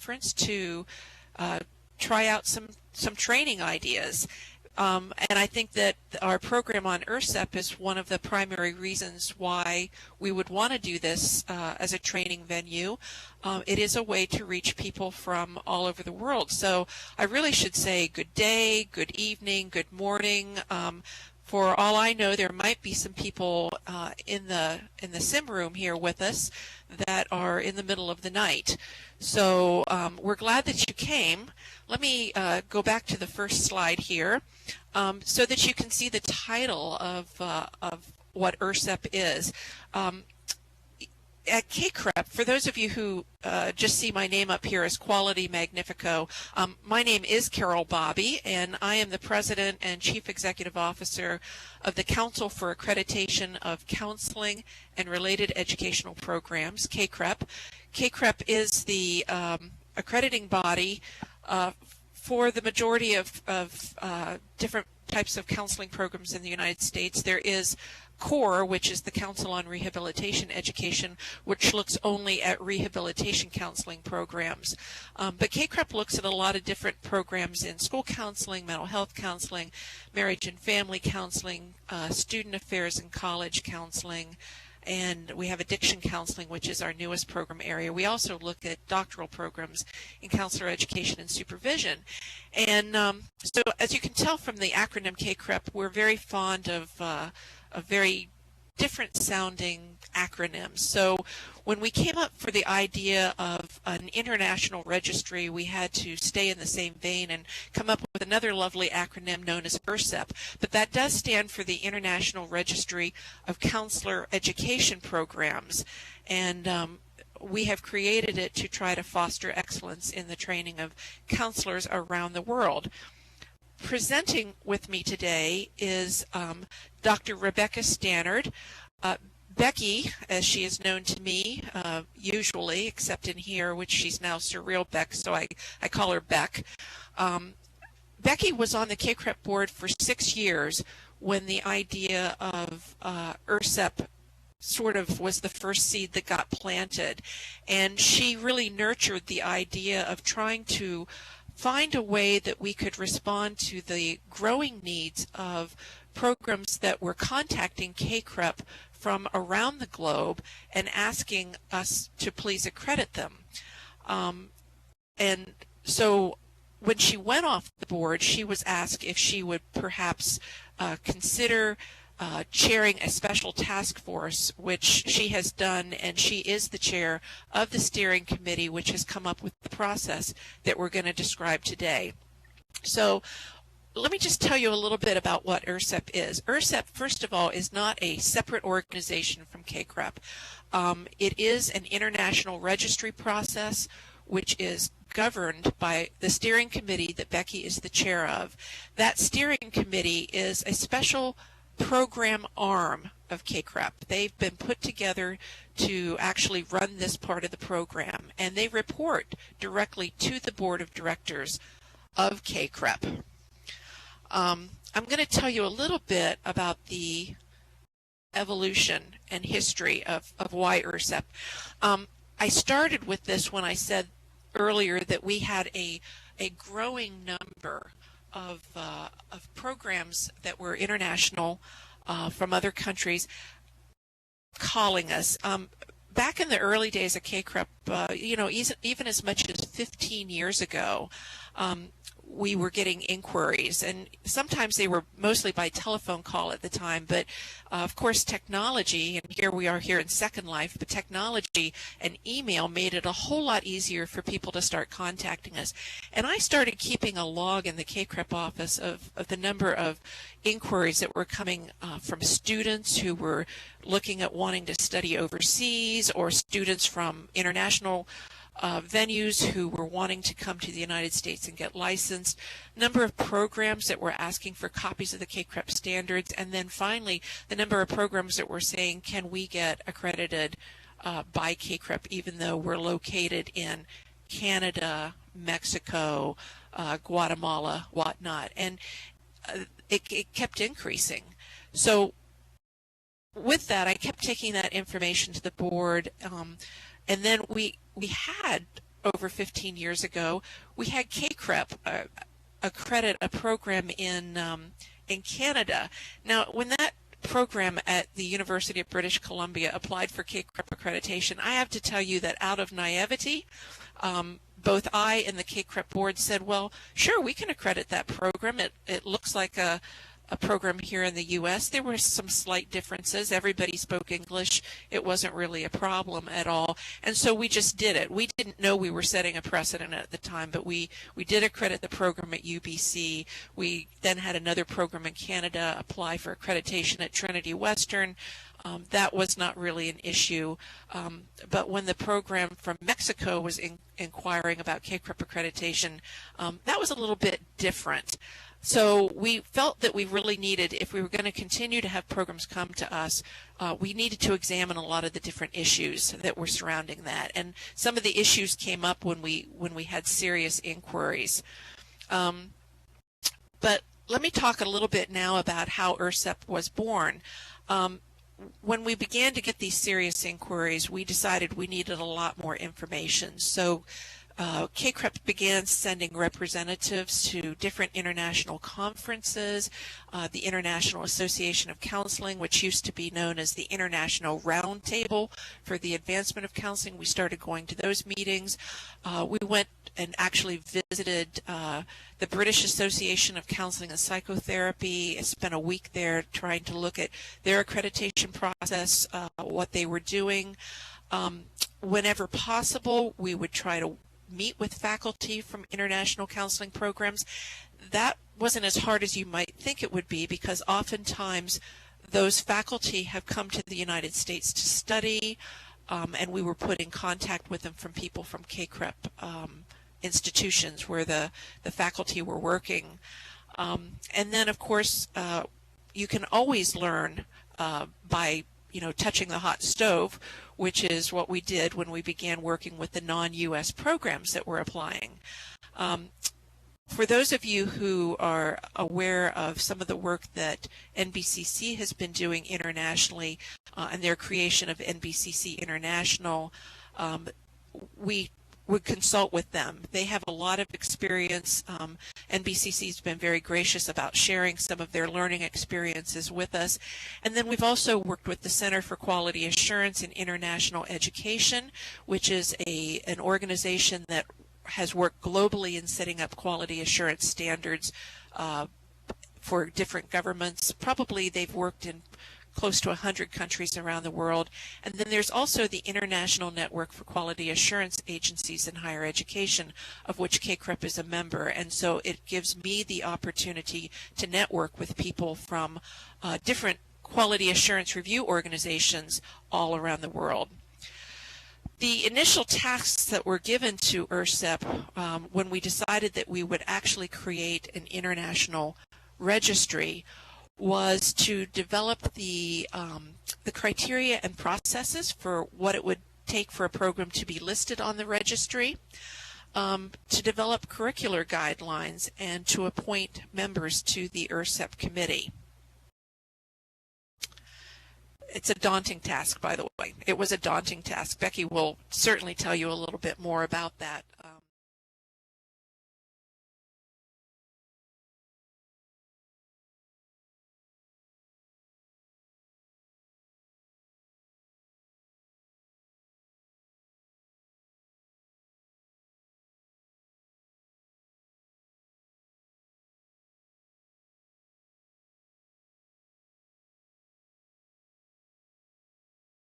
conference to try out some training ideas. And I think that our program on IRCEP is one of the primary reasons why we would want to do this as a training venue. It is a way to reach people from all over the world. So I really should say good day, good evening, good morning. For all I know, there might be some people in the sim room here with us that are in the middle of the night. So we're glad that you came. Let me go back to the first slide here so that you can see the title of what IRCEP is. At CACREP, for those of you who just see my name up here as Quality Magnifico, my name is Carol Bobby, and I am the President and Chief Executive Officer of the Council for Accreditation of Counseling and Related Educational Programs, CACREP. CACREP is the accrediting body for the majority of different types of counseling programs in the United States. There is CORE, which is the Council on Rehabilitation Education, which looks only at rehabilitation counseling programs. But CACREP looks at a lot of different programs in school counseling, mental health counseling, marriage and family counseling, student affairs and college counseling, and we have addiction counseling, which is our newest program area. We also look at doctoral programs in counselor education and supervision. And so as you can tell from the acronym CACREP, we're very fond of very different sounding acronyms. So when we came up for the idea of an international registry, we had to stay in the same vein and come up with another lovely acronym known as IRCEP. But that does stand for the International Registry of Counselor Education Programs. And we have created it to try to foster excellence in the training of counselors around the world. Presenting with me today is Dr. Rebecca Stanard. Becky, as she is known to me, usually, except in here, which she's now Surreal Beck, so I call her Beck. Becky was on the CACREP board for 6 years when the idea of IRCEP sort of was the first seed that got planted. And she really nurtured the idea of trying to find a way that we could respond to the growing needs of programs that were contacting CACREP from around the globe and asking us to please accredit them. And so when she went off the board, she was asked if she would perhaps consider chairing a special task force, which she has done, and she is the chair of the steering committee, which has come up with the process that we're going to describe today. So let me just tell you a little bit about what IRCEP is. IRCEP, first of all, is not a separate organization from CACREP. It is an international registry process, which is governed by the steering committee that Becky is the chair of. That steering committee is a special program arm of CACREP. They've been put together to actually run this part of the program, and they report directly to the board of directors of CACREP. I'm going to tell you a little bit about the evolution and history of why IRCEP. I started with this when I said earlier that we had a growing number of programs that were international from other countries calling us. Back in the early days of CACREP, you know, even as much as 15 years ago, we were getting inquiries, and sometimes they were mostly by telephone call at the time, but of course technology, and here we are here in Second Life, but technology and email made it a whole lot easier for people to start contacting us. And I started keeping a log in the CACREP office of the number of inquiries that were coming from students who were looking at wanting to study overseas, or students from international venues who were wanting to come to the United States and get licensed, number of programs that were asking for copies of the CACREP standards, and then finally the number of programs that were saying, can we get accredited by CACREP even though we're located in Canada, Mexico, Guatemala, whatnot. And it kept increasing. So with that, I kept taking that information to the board, and then we had over 15 years ago, we had CACREP accredit a program in Canada. Now, when that program at the University of British Columbia applied for CACREP accreditation, I have to tell you that out of naivety, both I and the CACREP board said, well, sure, we can accredit that program. It looks like a program here in the U.S. There were some slight differences. Everybody spoke English. It wasn't really a problem at all. And so we just did it. We didn't know we were setting a precedent at the time, but we did accredit the program at UBC. We then had another program in Canada apply for accreditation at Trinity Western. That was not really an issue. But when the program from Mexico was inquiring about CACREP accreditation, that was a little bit different. So we felt that we really needed, if we were going to continue to have programs come to us, we needed to examine a lot of the different issues that were surrounding that. And some of the issues came up when we had serious inquiries. But let me talk a little bit now about how IRCEP was born. When we began to get these serious inquiries, we decided we needed a lot more information. So CACREP began sending representatives to different international conferences, the International Association of Counseling, which used to be known as the International Roundtable for the Advancement of Counseling. We started going to those meetings. We went and actually visited the British Association of Counseling and Psychotherapy. I spent a week there trying to look at their accreditation process, what they were doing. Whenever possible, we would try to meet with faculty from international counseling programs. That wasn't as hard as you might think it would be, because oftentimes those faculty have come to the United States to study, and we were put in contact with them from people from CACREP institutions where the faculty were working. And then, of course, you can always learn by touching the hot stove, which is what we did when we began working with the non-U.S. programs that were applying. For those of you who are aware of some of the work that NBCC has been doing internationally and their creation of NBCC International, we would consult with them. They have a lot of experience. NBCC has been very gracious about sharing some of their learning experiences with us. And then we've also worked with the Center for Quality Assurance in International Education, which is an organization that has worked globally in setting up quality assurance standards for different governments. Probably they've worked in close to 100 countries around the world. And then there's also the International Network for Quality Assurance Agencies in Higher Education, of which CACREP is a member. And so it gives me the opportunity to network with people from different quality assurance review organizations all around the world. The initial tasks that were given to IRCEP when we decided that we would actually create an international registry was to develop the criteria and processes for what it would take for a program to be listed on the registry, to develop curricular guidelines, and to appoint members to the IRCEP committee. It's a daunting task, by the way. It was a daunting task. Becky will certainly tell you a little bit more about that.